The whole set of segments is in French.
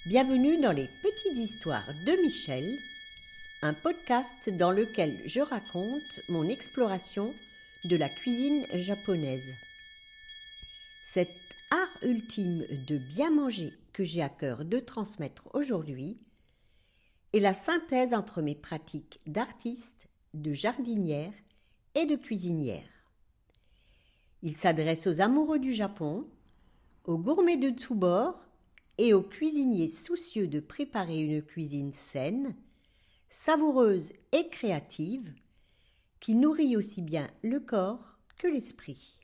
Bienvenue dans les Petites Histoires de Michel, un podcast dans lequel je raconte mon exploration de la cuisine japonaise. Cet art ultime de bien manger que j'ai à cœur de transmettre aujourd'hui est la synthèse entre mes pratiques d'artiste, de jardinière et de cuisinière. Il s'adresse aux amoureux du Japon, aux gourmets de tous bords et aux cuisiniers soucieux de préparer une cuisine saine, savoureuse et créative, qui nourrit aussi bien le corps que l'esprit.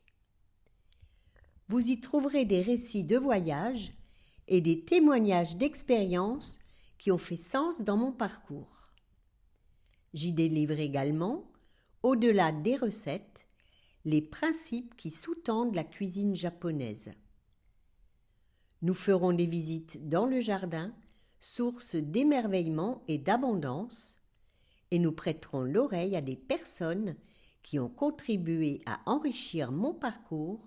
Vous y trouverez des récits de voyage et des témoignages d'expériences qui ont fait sens dans mon parcours. J'y délivre également, au-delà des recettes, les principes qui sous-tendent la cuisine japonaise. Nous ferons des visites dans le jardin, source d'émerveillement et d'abondance, et nous prêterons l'oreille à des personnes qui ont contribué à enrichir mon parcours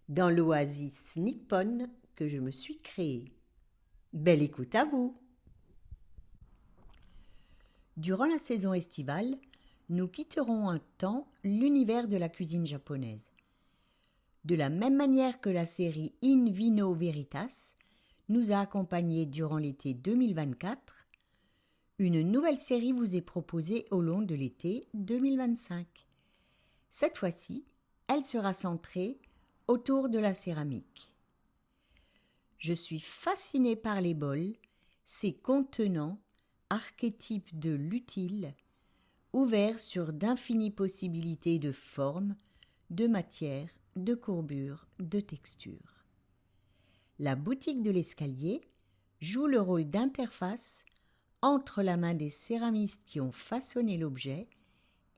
dans l'oasis nippone que je me suis créée. Belle écoute à vous! Durant la saison estivale, nous quitterons un temps l'univers de la cuisine japonaise. De la même manière que la série In Vino Veritas nous a accompagnés durant l'été 2024, une nouvelle série vous est proposée au long de l'été 2025. Cette fois-ci, elle sera centrée autour de la céramique. Je suis fascinée par les bols, ces contenants, archétypes de l'utile, ouverts sur d'infinies possibilités de formes, de matières, de courbures, de textures. La boutique de l'escalier joue le rôle d'interface entre la main des céramistes qui ont façonné l'objet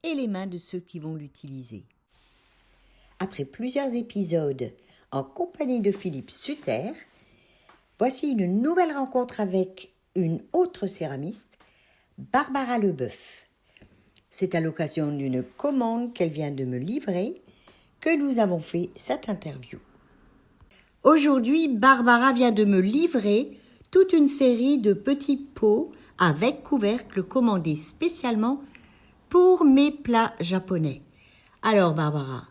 et les mains de ceux qui vont l'utiliser. Après plusieurs épisodes en compagnie de Philippe Sutter, voici une nouvelle rencontre avec une autre céramiste, Barbara Leboeuf. C'est à l'occasion d'une commande qu'elle vient de me livrer que nous avons fait cette interview. Aujourd'hui, Barbara vient de me livrer toute une série de petits pots avec couvercle commandés spécialement pour mes plats japonais. Alors Barbara,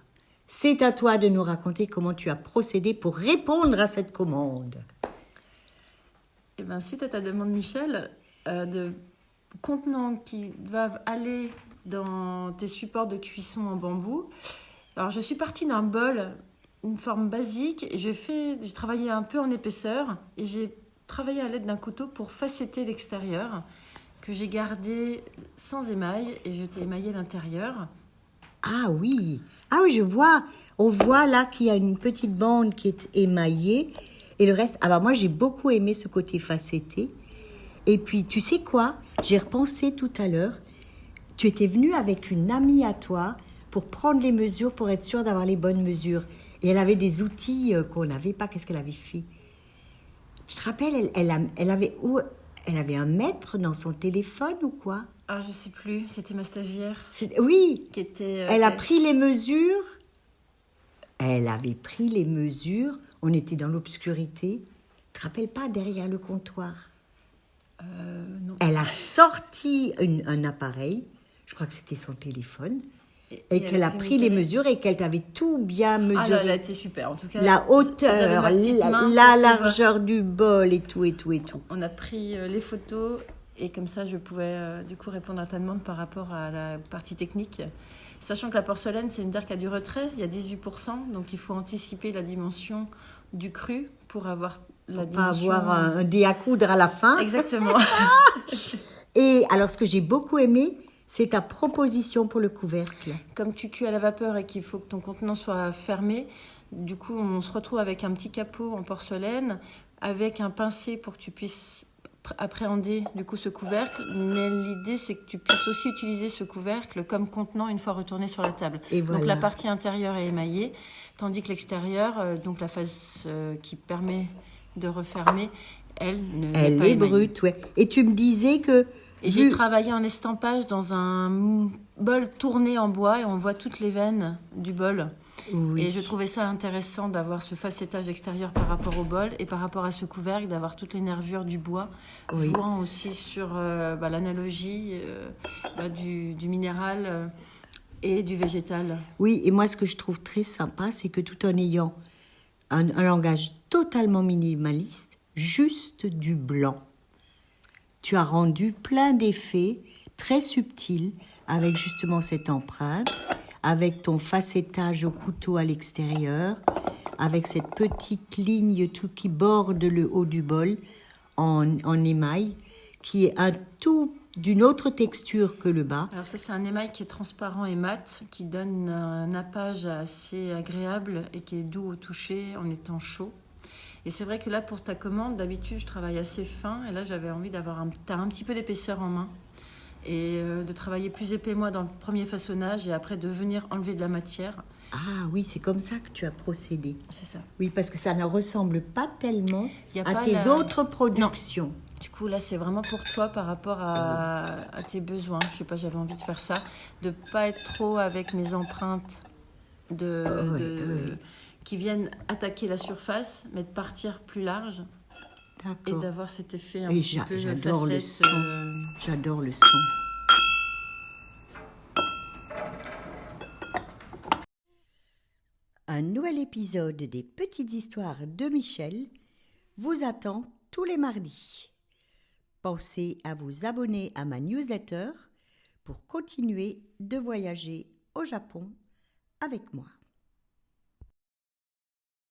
c'est à toi de nous raconter comment tu as procédé pour répondre à cette commande. Suite à ta demande, Michel, de contenants qui doivent aller dans tes supports de cuisson en bambou, alors je suis partie d'un bol, une forme basique, et j'ai travaillé un peu en épaisseur et j'ai travaillé à l'aide d'un couteau pour facetter l'extérieur que j'ai gardé sans émail et je t'ai émaillé l'intérieur. Ah oui, je vois. On voit là qu'il y a une petite bande qui est émaillée et le reste. Moi j'ai beaucoup aimé ce côté facetté. Et puis tu sais quoi, j'ai repensé tout à l'heure. Tu étais venue avec une amie à toi pour prendre les mesures, pour être sûre d'avoir les bonnes mesures. Et elle avait des outils qu'on n'avait pas. Qu'est-ce qu'elle avait fait? Tu te rappelles, elle avait un mètre dans son téléphone ou quoi? Ah, je sais plus, c'était ma stagiaire. Oui, qui était, elle a pris les mesures. Elle avait pris les mesures. On était dans l'obscurité. Tu te rappelles pas, derrière le comptoir? Non. Elle a sorti un appareil, je crois que c'était son téléphone, et qu'elle a pris les mesures et qu'elle t'avait tout bien mesuré. Ah là, elle a été super, en tout cas. La hauteur, la largeur du bol et tout. On a pris les photos et comme ça, je pouvais du coup répondre à ta demande par rapport à la partie technique. Sachant que la porcelaine, c'est une terre qui a du retrait, il y a 18%, donc il faut anticiper la dimension du cru pour avoir la dimension... Pas avoir un dé à coudre à la fin. Exactement. Et alors, ce que j'ai beaucoup aimé, c'est ta proposition pour le couvercle. Comme tu cuis à la vapeur et qu'il faut que ton contenant soit fermé, du coup, on se retrouve avec un petit capot en porcelaine, avec un pincé pour que tu puisses appréhender du coup ce couvercle. Mais l'idée, c'est que tu puisses aussi utiliser ce couvercle comme contenant une fois retourné sur la table. Et voilà. Donc la partie intérieure est émaillée, tandis que l'extérieur, donc la face qui permet de refermer, elle n'est pas est émaillée. brute, ouais. Et tu me disais que... Et j'ai travaillé en estampage dans un bol tourné en bois et on voit toutes les veines du bol. Oui. Et je trouvais ça intéressant d'avoir ce facettage extérieur par rapport au bol et par rapport à ce couvercle, d'avoir toutes les nervures du bois, Oui. jouant aussi sur l'analogie du minéral et du végétal. Oui, et moi, ce que je trouve très sympa, c'est que tout en ayant un langage totalement minimaliste, juste du blanc, tu as rendu plein d'effets très subtils avec justement cette empreinte, avec ton facettage au couteau à l'extérieur, avec cette petite ligne tout qui borde le haut du bol en émail, qui est un tout d'une autre texture que le bas. Alors ça, c'est un émail qui est transparent et mat, qui donne un nappage assez agréable et qui est doux au toucher en étant chaud. Et c'est vrai que là, pour ta commande, d'habitude, je travaille assez fin. Et là, j'avais envie d'avoir un petit peu d'épaisseur en main. Et de travailler plus épais, moi, dans le premier façonnage. Et après, de venir enlever de la matière. Ah oui, c'est comme ça que tu as procédé. C'est ça. Oui, parce que ça ne ressemble pas tellement Y a à pas tes la- autres productions. Du coup, là, c'est vraiment pour toi par rapport à tes besoins. Je sais pas, j'avais envie de faire ça. De pas être trop avec mes empreintes Oui. qui viennent attaquer la surface, mais de partir plus large. Et D'accord. d'avoir cet effet un Et petit peu j'adore le facette. son. J'adore le son. Un nouvel épisode des Petites Histoires de Michel vous attend tous les mardis. Pensez à vous abonner à ma newsletter pour continuer de voyager au Japon avec moi.